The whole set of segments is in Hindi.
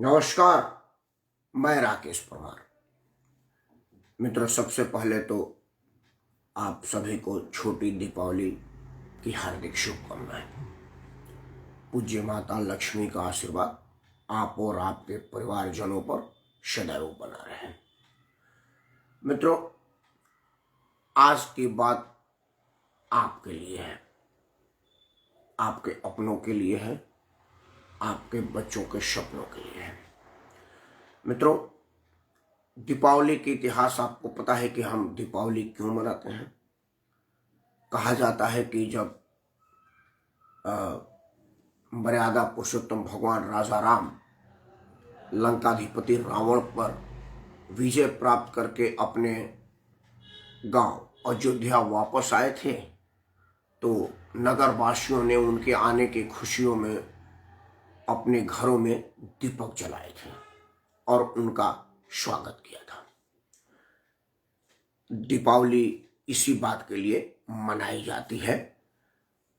नमस्कार। मैं राकेश परमार। मित्रों, सबसे पहले तो आप सभी को छोटी दीपावली की हार्दिक शुभकामनाएं। पूज्य माता लक्ष्मी का आशीर्वाद आप और आपके परिवारजनों पर सदैव बना रहे। मित्रों, आज की बात आपके लिए है, आपके अपनों के लिए है, आपके बच्चों के सपनों के लिए है। मित्रों, दीपावली के इतिहास आपको पता है कि हम दीपावली क्यों मनाते हैं। कहा जाता है कि जब मर्यादा पुरुषोत्तम भगवान राजा राम लंकाधिपति रावण पर विजय प्राप्त करके अपने गांव अयोध्या वापस आए थे, तो नगरवासियों ने उनके आने की खुशियों में अपने घरों में दीपक जलाए थे और उनका स्वागत किया था। दीपावली इसी बात के लिए मनाई जाती है।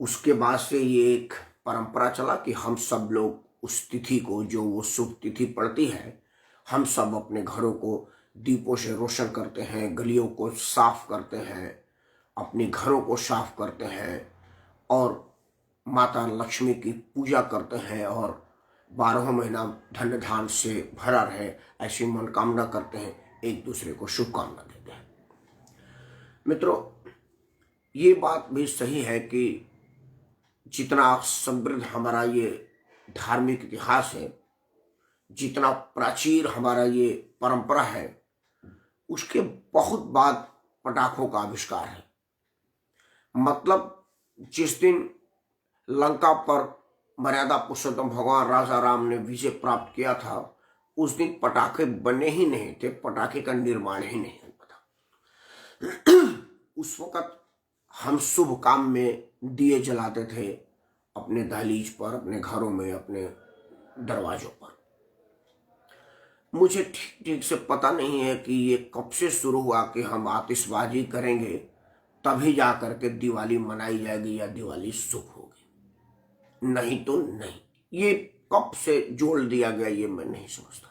उसके बाद से ये एक परंपरा चला कि हम सब लोग उस तिथि को, जो वो शुभ तिथि पड़ती है, हम सब अपने घरों को दीपों से रोशन करते हैं, गलियों को साफ करते हैं, अपने घरों को साफ करते हैं और माता लक्ष्मी की पूजा करते हैं और 12 महीना धन धान से भरा रहे ऐसी मनोकामना करते हैं, एक दूसरे को शुभकामना देते हैं। मित्रों, ये बात भी सही है कि जितना समृद्ध हमारा ये धार्मिक इतिहास है, जितना प्राचीन हमारा ये परंपरा है, उसके बहुत बाद पटाखों का आविष्कार है। मतलब जिस दिन लंका पर मर्यादा पुरुषोत्तम भगवान राजा राम ने विजय प्राप्त किया था, उस दिन पटाखे बने ही नहीं थे, पटाखे का निर्माण ही नहीं हुआ था। उस वक्त हम शुभ काम में दिए जलाते थे, अपने दहलीज पर, अपने घरों में, अपने दरवाजों पर। मुझे ठीक से पता नहीं है कि ये कब से शुरू हुआ कि हम आतिशबाजी करेंगे तभी जा करके दिवाली मनाई जाएगी या दिवाली शुभ होगी, नहीं तो नहीं। ये कब से जोड़ दिया गया ये मैं नहीं समझता।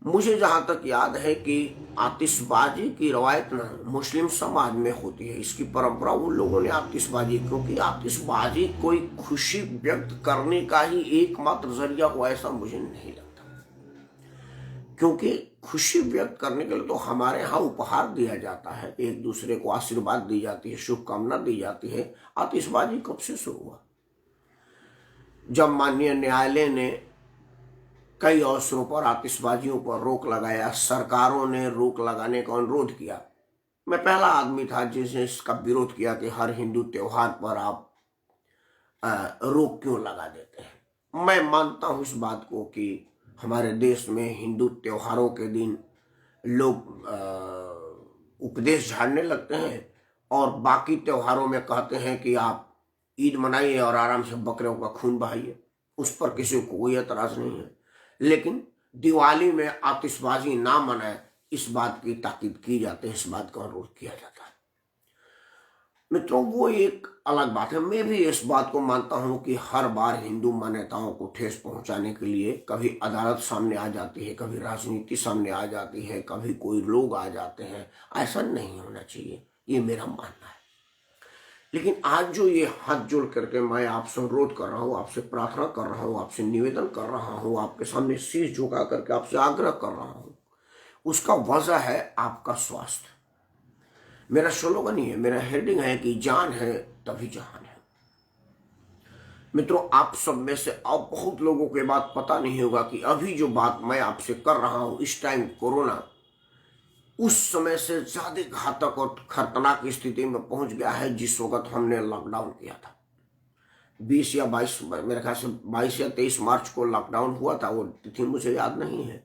मुझे जहां तक याद है कि आतिशबाजी की रवायत ना मुस्लिम समाज में होती है, इसकी परंपरा उन लोगों ने आतिशबाजी, क्योंकि आतिशबाजी कोई खुशी व्यक्त करने का ही एकमात्र जरिया हो ऐसा मुझे नहीं लगता। क्योंकि खुशी व्यक्त करने के लिए तो हमारे यहाँ उपहार दिया जाता है, एक दूसरे को आशीर्वाद दी जाती है, शुभकामना दी जाती है। आतिशबाजी कब से शुरू हुआ? जब माननीय न्यायालय ने कई अवसरों पर आतिशबाजियों पर रोक लगाया, सरकारों ने रोक लगाने का अनुरोध किया, मैं पहला आदमी था जिसने इसका विरोध किया कि हर हिंदू त्योहार पर आप रोक क्यों लगा देते हैं। मैं मानता हूं इस बात को कि हमारे देश में हिंदू त्योहारों के दिन लोग उपदेश झाड़ने लगते हैं और बाकी त्योहारों में कहते हैं कि आप ईद मनाइए और आराम से बकरियों का खून बहाइए, उस पर किसी को कोई एतराज नहीं है। लेकिन दिवाली में आतिशबाजी ना मनाए, इस बात की ताकीद की जाती है, इस बात का अनुरोध किया जाता है। मित्रों, वो एक अलग बात है। मैं भी इस बात को मानता हूं कि हर बार हिंदू मान्यताओं को ठेस पहुंचाने के लिए कभी अदालत सामने आ जाती है, कभी राजनीति सामने आ जाती है, कभी कोई लोग आ जाते हैं। ऐसा नहीं होना चाहिए, ये मेरा मानना है। लेकिन आज जो ये हाथ जोड़ करके मैं आपसे अनुरोध कर रहा हूँ, आपसे प्रार्थना कर रहा हूँ, आपसे निवेदन कर रहा हूँ, आपके सामने शीश झुका करके आपसे आग्रह कर रहा हूँ, उसका वजह है आपका स्वास्थ्य। मेरा स्लोगन ही है, मेरा हेडिंग है कि जान है तभी जहान है। मित्रों, आप सब में से अब बहुत लोगों के बात पता नहीं होगा कि अभी जो बात मैं आपसे कर रहा हूँ, इस टाइम कोरोना उस समय से ज्यादा घातक और खतरनाक स्थिति में पहुंच गया है जिस वक्त हमने लॉकडाउन किया था। 20 या 22, मेरे ख्याल से 22 या 23 मार्च को लॉकडाउन हुआ था, वो तिथि मुझे याद नहीं है।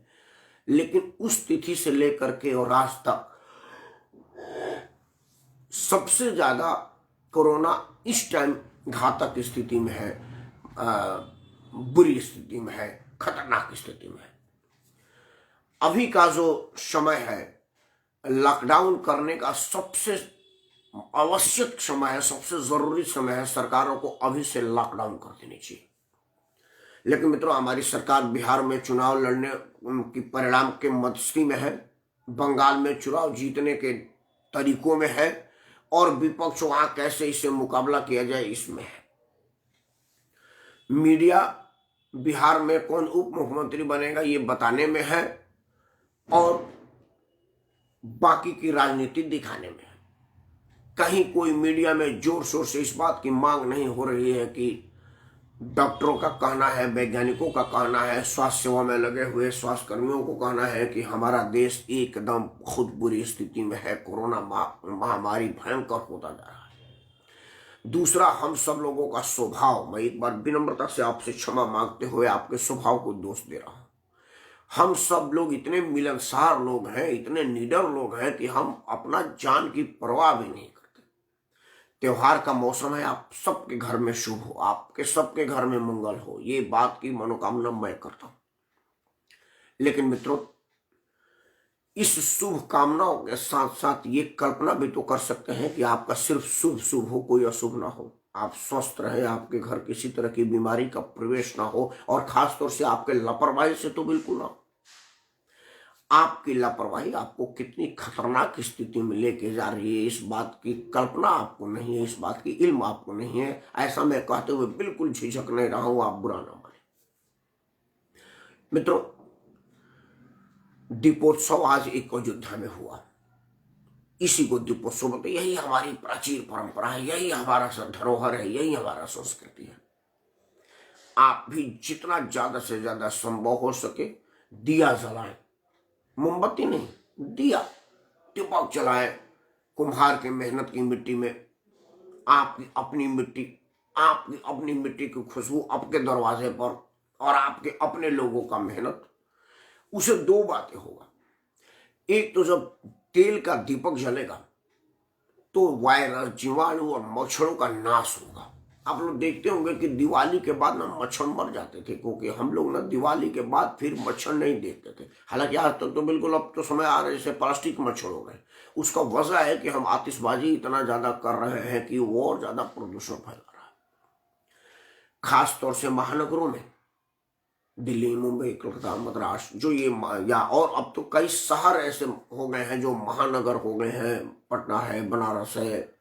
लेकिन उस तिथि से लेकर के और आज तक सबसे ज्यादा कोरोना इस टाइम घातक स्थिति में है, बुरी स्थिति में है, खतरनाक स्थिति में है। अभी का जो समय है, लॉकडाउन करने का सबसे आवश्यक समय है, सबसे जरूरी समय है। सरकारों को अभी से लॉकडाउन कर देनी चाहिए। लेकिन मित्रों, हमारी सरकार बिहार में चुनाव लड़ने की परिणाम के मध्यस्थी में है, बंगाल में चुनाव जीतने के तरीकों में है, और विपक्ष वहां कैसे इससे मुकाबला किया जाए इसमें है। मीडिया बिहार में कौन उप मुख्यमंत्री बनेगा ये बताने में है, और बाकी की राजनीति दिखाने में है। कहीं कोई मीडिया में जोर शोर से इस बात की मांग नहीं हो रही है कि डॉक्टरों का कहना है, वैज्ञानिकों का कहना है, स्वास्थ्य सेवा में लगे हुए स्वास्थ्य कर्मियों को कहना है कि हमारा देश एकदम बहुत बुरी स्थिति में है, कोरोना महामारी भयंकर होता जा रहा है। दूसरा, हम सब लोगों का स्वभाव, मैं एक बार विनम्रता से आपसे क्षमा मांगते हुए आपके स्वभाव को दोष दे रहा हूं। हम सब लोग इतने मिलनसार लोग हैं, इतने निडर लोग हैं कि हम अपना जान की परवाह भी नहीं करते। त्योहार का मौसम है, आप सबके घर में शुभ हो, आपके सबके घर में मंगल हो, ये बात की मनोकामना मैं करता हूं। लेकिन मित्रों, इस शुभ कामनाओं के साथ साथ ये कल्पना भी तो कर सकते हैं कि आपका सिर्फ शुभ शुभ हो, कोई अशुभ ना हो। आप स्वस्थ रहे, आपके घर किसी तरह की बीमारी का प्रवेश ना हो, और खासतौर से आपके लापरवाही से तो बिल्कुल ना हो। आपकी लापरवाही आपको कितनी खतरनाक स्थिति में लेके जा रही है, इस बात की कल्पना आपको नहीं है, इस बात की इल्म आपको नहीं है। ऐसा मैं कहते हुए बिल्कुल झिझक नहीं रहा हूं, आप बुरा ना माने। मित्रों, दीपोत्सव आज एक अयोध्या में हुआ। इसी को दीपोत्सव बोलते, यही हमारी प्राचीन परंपरा है, यही हमारा धरोहर है, यही हमारा संस्कृति है। आप भी जितना ज्यादा से ज्यादा संभव हो सके दिया जलाएं, मोमबत्ती नहीं, दिया, दीपक जलाएं। कुम्हार की मेहनत की मिट्टी में आपकी अपनी मिट्टी, आपकी अपनी मिट्टी की खुशबू आपके दरवाजे पर, और आपके अपने लोगों का मेहनत, उसे दो बातें होगा। एक तो जब तेल का दीपक जलेगा तो वायरस, जीवाणु और मच्छरों का नाश होगा। आप लोग देखते होंगे कि दिवाली के बाद ना मच्छर मर जाते थे, क्योंकि हम लोग ना दिवाली के बाद फिर मच्छर नहीं देखते थे। हालांकि आज तक तो बिल्कुल, अब तो समय आ रहे जैसे प्लास्टिक मच्छर हो गए। उसका वजह है कि हम आतिशबाजी इतना ज्यादा कर रहे हैं कि वो और ज्यादा प्रदूषण फैला रहा है। खासतौर से महानगरों में, दिल्ली, मुंबई, कोलकाता, मद्रास, जो ये या और अब तो कई शहर ऐसे हो गए हैं जो महानगर हो गए हैं, पटना है, बनारस है,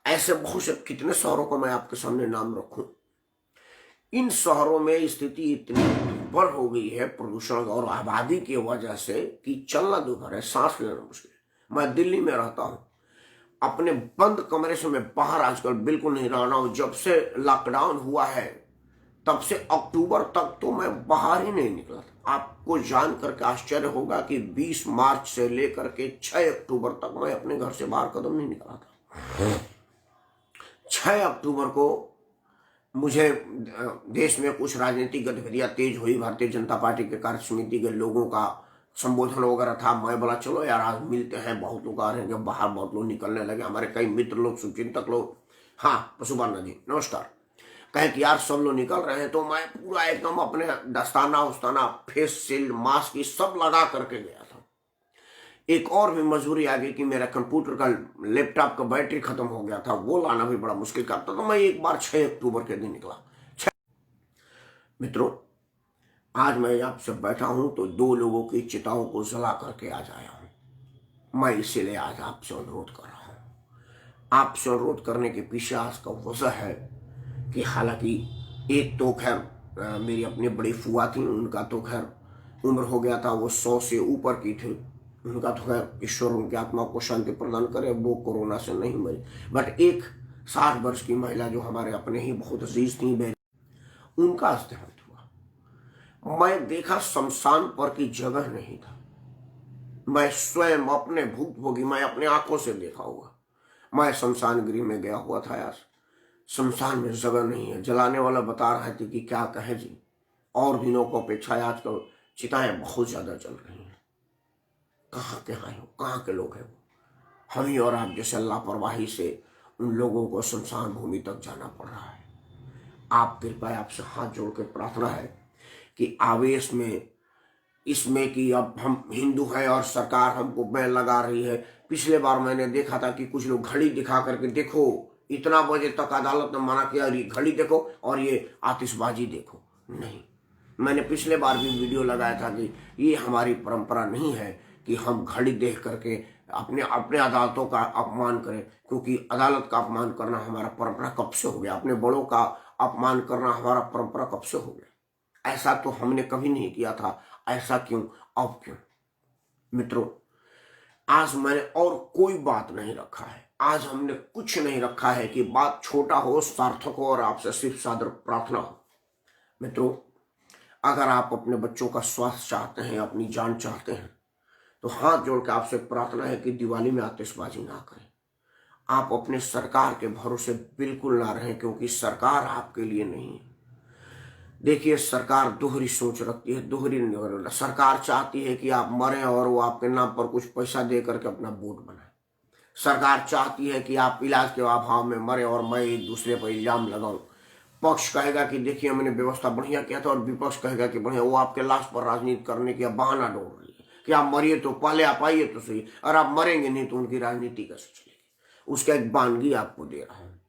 ऐसे बहुत से कितने शहरों को मैं आपके सामने नाम रखूं। इन शहरों में स्थिति इतनी दुर्भर हो गई है प्रदूषण और आबादी की वजह से कि चलना दुभर है, सांस लेना मुश्किल। मैं दिल्ली में रहता हूं, अपने बंद कमरे से मैं बाहर आजकल बिल्कुल नहीं रह रहा हूं। जब से लॉकडाउन हुआ है तब से अक्टूबर तक तो मैं बाहर ही नहीं निकला था। आपको जान करके आश्चर्य होगा कि 20 मार्च से लेकर के 6 अक्टूबर तक मैं अपने घर से बाहर कदम नहीं निकला था। 6 अक्टूबर को मुझे देश में कुछ राजनीतिक गतिविधियां तेज हुई, भारतीय जनता पार्टी के कार्य समिति के लोगों का संबोधन वगैरह था। मैं बोला चलो यार आज मिलते हैं, बहुत लोग आ रहे हैं। जब बाहर बहुत लोग निकलने लगे, हमारे कई मित्र लोग, शुभचिंतक लोग, हाँ पशुपालना जी नमस्कार, कहे कि यार सब लोग निकल रहे हैं, तो मैं पूरा एकदम अपने दस्ताना उस्ताना, फेस शील्ड, मास्क, सब लगा करके गया था। एक और भी मजबूरी आ गई कि मेरा कंप्यूटर का, लैपटॉप का बैटरी खत्म हो गया था, वो लाना भी बड़ा मुश्किल का था। तो मैं एक बार 6 अक्टूबर के दिन निकला। मित्रों, आज मैं आपसे बैठा हूं तो 2 लोगों की चिताओं को जला करके आज आया हूं। मैं इसीलिए आज आपसे अनुरोध कर रहा हूं। आपसे अनुरोध करने के पीछे आज का वजह है कि हालांकि एक तो खैर मेरी अपनी बड़ी फुआ थी, उनका तो खैर उम्र हो गया था, वो 100 से ऊपर की थी, उनका तो खैर ईश्वर उनकी आत्मा को शांति प्रदान करे, वो कोरोना से नहीं मरी। बट एक 60 वर्ष की महिला जो हमारे अपने ही बहुत अजीज थी, उनका देहांत हुआ। मैं देखा शमशान पर की जगह नहीं था। मैं स्वयं अपने भुगतभोगी, मैं अपने आंखों से देखा हुआ। मैं शमशान गृह में गया हुआ था यार, शमशान में जगह नहीं है। जलाने वाला बता रहे थे कि क्या कहे जी, और दिनों को अपेक्षा आजकल चिताएं बहुत ज्यादा जल रही हैं। कहाँ के हैं वो, कहाँ के लोग हैं वो? हम ही और आप जैसे लापरवाही से उन लोगों को शमशान भूमि तक जाना पड़ रहा है। आप कृपया आपसे हाथ जोड़ के प्रार्थना है कि आवेश में, इसमें कि अब हम हिंदू हैं और सरकार हमको बैन लगा रही है। पिछले बार मैंने देखा था कि कुछ लोग घड़ी दिखा करके, देखो इतना बजे तक अदालत ने मना किया, और ये घड़ी देखो और ये आतिशबाजी देखो। नहीं। मैंने पिछले बार भी वीडियो लगाया था कि ये हमारी परंपरा नहीं है कि हम घड़ी देख करके अपने अपने अदालतों का अपमान करें, क्योंकि अदालत का अपमान करना हमारा परंपरा कब से हो गया। अपने बड़ों का अपमान करना हमारा परंपरा कब से हो गया। ऐसा तो हमने कभी नहीं किया था, ऐसा क्यों, अब क्यों। मित्रों, आज मैंने और कोई बात नहीं रखा है, आज हमने कुछ नहीं रखा है कि बात छोटा हो, सार्थक हो और आपसे सिर्फ सादर प्रार्थना हो। मित्रों, अगर आप अपने बच्चों का स्वास्थ्य चाहते हैं, अपनी जान चाहते हैं, तो हाथ जोड़ के आपसे प्रार्थना है कि दिवाली में आतिशबाजी ना करें। आप अपने सरकार के भरोसे बिल्कुल ना रहें, क्योंकि सरकार आपके लिए नहीं है। देखिए, सरकार दोहरी सोच रखती है, दोहरी सरकार चाहती है कि आप मरें और वो आपके नाम पर कुछ पैसा दे करके अपना वोट बनाए। सरकार चाहती है कि आप इलाज के अभाव में मरे और मैं एक दूसरे पर इल्जाम लगाऊं। पक्ष कहेगा कि देखिए मैंने व्यवस्था बढ़िया किया था, और विपक्ष कहेगा कि बढ़िया। वो आपके लाश पर राजनीति करने का बहाना ढूंढ रही है कि आप मरिए तो पहले आप आइए तो सही, और आप मरेंगे नहीं तो उनकी राजनीति कैसे चलेगी। उसका एक बानगी आपको दे रहा है।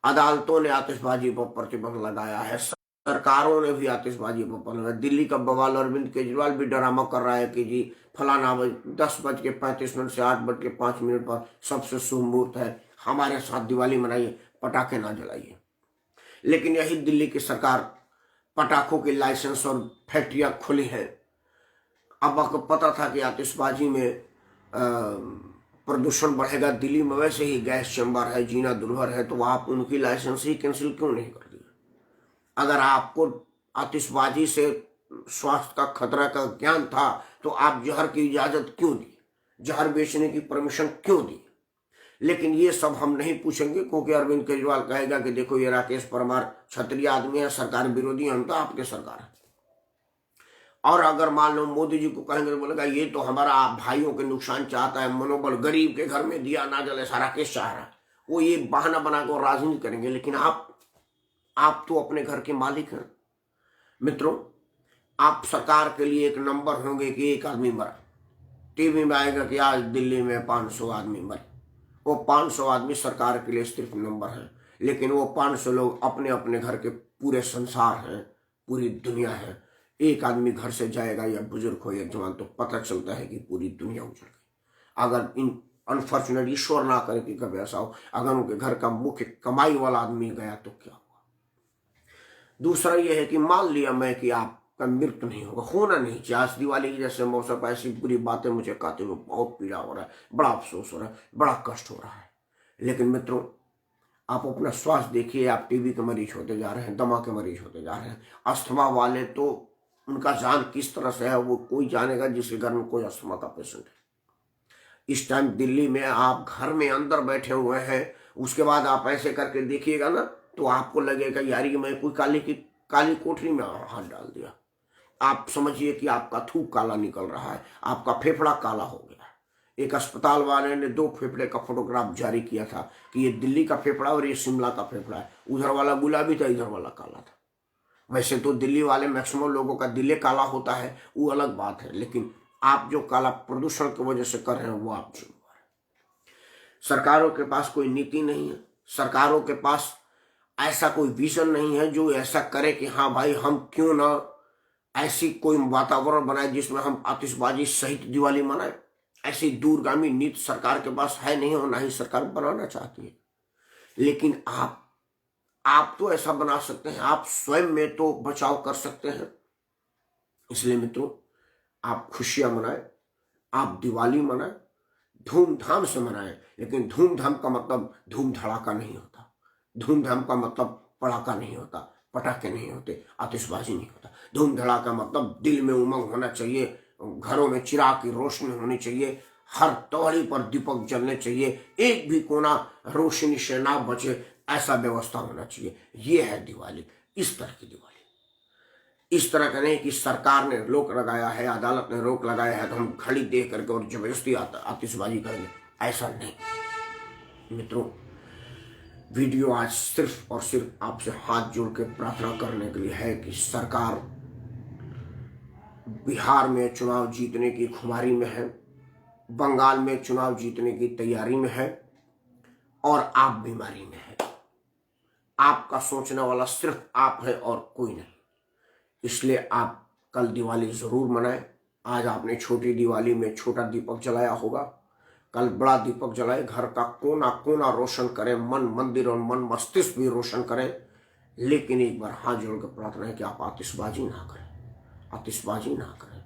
अदालतों ने आतिशबाजी पर प्रतिबंध लगाया है, सरकारों ने भी आतिशबाजी पर प्रतिबंध लगाया। दिल्ली का बवाल, अरविंद केजरीवाल भी ड्रामा कर रहा है कि जी फलाना 10:35 से 8:05 पर सबसे शुभ मुहूर्त है, हमारे साथ दिवाली मनाइए, पटाखे ना जलाइए। लेकिन यही दिल्ली की सरकार पटाखों के लाइसेंस और फैक्ट्रियां खुली हैं। अब आपको पता था कि आतिशबाजी में प्रदूषण बढ़ेगा, दिल्ली में वैसे ही गैस चैम्बर है, जीना दुर्भर है, तो आप उनकी लाइसेंस ही कैंसिल क्यों नहीं कर दिया। अगर आपको आतिशबाजी से स्वास्थ्य का खतरा का ज्ञान था तो आप जहर की इजाजत क्यों दी, जहर बेचने की परमिशन क्यों दी। लेकिन ये सब हम नहीं पूछेंगे, क्योंकि अरविंद केजरीवाल कहेगा कि देखो ये राकेश परमार क्षत्रिय आदमी है, सरकार विरोधी है, हम तो आपके सरकार है। और अगर मान लो मोदी जी को कहेंगे तो बोलेगा ये तो हमारा भाइयों के नुकसान चाहता है, मनोबल, गरीब के घर में दिया ना जले, सारा केस चाह रहा है। वो ये बहाना बनाकर राजनीति करेंगे। लेकिन आप तो अपने घर के मालिक हैं। मित्रों, आप सरकार के लिए एक नंबर होंगे कि एक आदमी मरा, टीवी में आएगा कि आज दिल्ली में 500 आदमी मरे। वो 500 आदमी सरकार के लिए सिर्फ नंबर है, लेकिन वो 500 लोग अपने अपने घर के पूरे संसार हैं, पूरी दुनिया है। एक आदमी घर से जाएगा, या बुजुर्ग हो या जवान, तो पता चलता है कि पूरी दुनिया उजड़ गई। अगर इन अनफॉर्चुनेट, ईश्वर ना करे कि कभी ऐसा हो, अगर उनके घर का मुख्य कमाई वाला आदमी गया तो क्या हुआ। दूसरा यह है कि मान लिया मैं कि आपका मृत्यु नहीं होगा, होना नहीं चाहिए। आज दिवाली की जैसे मौसम पर ऐसी बुरी बातें मुझे कहते हुए बहुत पीड़ा हो रहा है, बड़ा अफसोस हो रहा है, बड़ा कष्ट हो रहा है। लेकिन मित्रों, आप अपना स्वास्थ्य देखिए। आप टीबी के मरीज होते जा रहे हैं, दमा के मरीज होते जा रहे हैं, अस्थमा वाले तो उनका जान किस तरह से है वो कोई जानेगा जिसके घर में कोई अस्थमा का पेशेंट है। इस टाइम दिल्ली में आप घर में अंदर बैठे हुए हैं, उसके बाद आप ऐसे करके देखिएगा ना तो आपको लगेगा यार ये मैं कोई काली कोठरी में हाथ डाल दिया। आप समझिए कि आपका थूक काला निकल रहा है, आपका फेफड़ा काला हो गया। एक अस्पताल वाले ने 2 फेफड़े का फोटोग्राफ जारी किया था कि ये दिल्ली का फेफड़ा और ये शिमला का फेफड़ा है। उधर वाला गुलाबी था, इधर वाला काला था। वैसे तो दिल्ली वाले मैक्सिमम लोगों का दिल काला होता है, वो अलग बात है, लेकिन आप जो काला प्रदूषण की वजह से कर रहे हैं वो आप जिम्मेदार है। सरकारों के पास कोई नीति नहीं है, सरकारों के पास ऐसा कोई विजन नहीं है जो ऐसा करे कि हाँ भाई हम क्यों ना ऐसी कोई वातावरण बनाए जिसमें हम आतिशबाजी सहित दिवाली मनाए। ऐसी दूरगामी नीति सरकार के पास है नहीं, और ना ही सरकार बनाना चाहती है। लेकिन आप तो ऐसा बना सकते हैं, आप स्वयं में तो बचाव कर सकते हैं। इसलिए मित्रों, आप खुशियां मनाएं, आप दिवाली मनाएं, धूमधाम से मनाएं। लेकिन धूमधाम का मतलब धूम धड़ाका नहीं होता, धूमधाम का मतलब पड़ाका नहीं होता, पटाखे नहीं होते, आतिशबाजी नहीं होता। धूम धड़ाका मतलब दिल में उमंग होना चाहिए, घरों में चिराग की रोशनी होनी चाहिए, हर तौड़ी पर दीपक जलने चाहिए, एक भी कोना रोशनी से ना बचे, ऐसा व्यवस्था होना चाहिए। ये है दिवाली, इस तरह की दिवाली। इस तरह का नहीं कि सरकार ने रोक लगाया है, अदालत ने रोक लगाया है तो हम घड़ी देख करके और जबरदस्ती आतिशबाजी करेंगे, ऐसा नहीं। मित्रों, वीडियो आज सिर्फ और सिर्फ आपसे हाथ जोड़ के प्रार्थना करने के लिए है कि सरकार बिहार में चुनाव जीतने की खुमारी में है, बंगाल में चुनाव जीतने की तैयारी में है, और आप बीमारी में है। आपका सोचने वाला सिर्फ आप है और कोई नहीं। इसलिए आप कल दिवाली जरूर मनाएं। आज आपने छोटी दिवाली में छोटा दीपक जलाया होगा, कल बड़ा दीपक जलाए, घर का कोना कोना रोशन करें, मन मंदिर और मन मस्तिष्क भी रोशन करें। लेकिन एक बार हाथ जोड़कर प्रार्थना है कि आप आतिशबाजी ना करें, आतिशबाजी ना करें,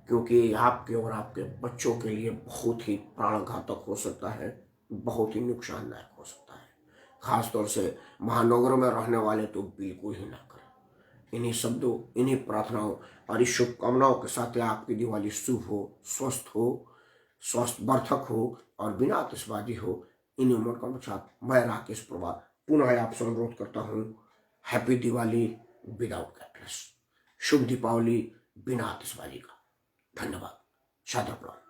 क्योंकि आपके और आपके बच्चों के लिए बहुत ही प्राणघातक हो सकता है, बहुत ही नुकसानदायक हो सकता है। खासतौर से महानगरों में रहने वाले तो बिल्कुल ही ना करें। इन्हीं शब्दों, इन्हीं प्रार्थनाओं और इस शुभकामनाओं के साथ आपकी दिवाली शुभ हो, स्वस्थ हो, स्वास्थ्य वर्धक हो और बिना आतिशबाजी हो। इन्हीं मनोकामना के साथ मैं राकेश प्रभा पुनः आपसे अनुरोध करता हूँ, हैप्पी दिवाली विदाउट कैटल्स, शुभ दीपावली बिना आतिशबाजी का। धन्यवाद, सादर प्रणाम।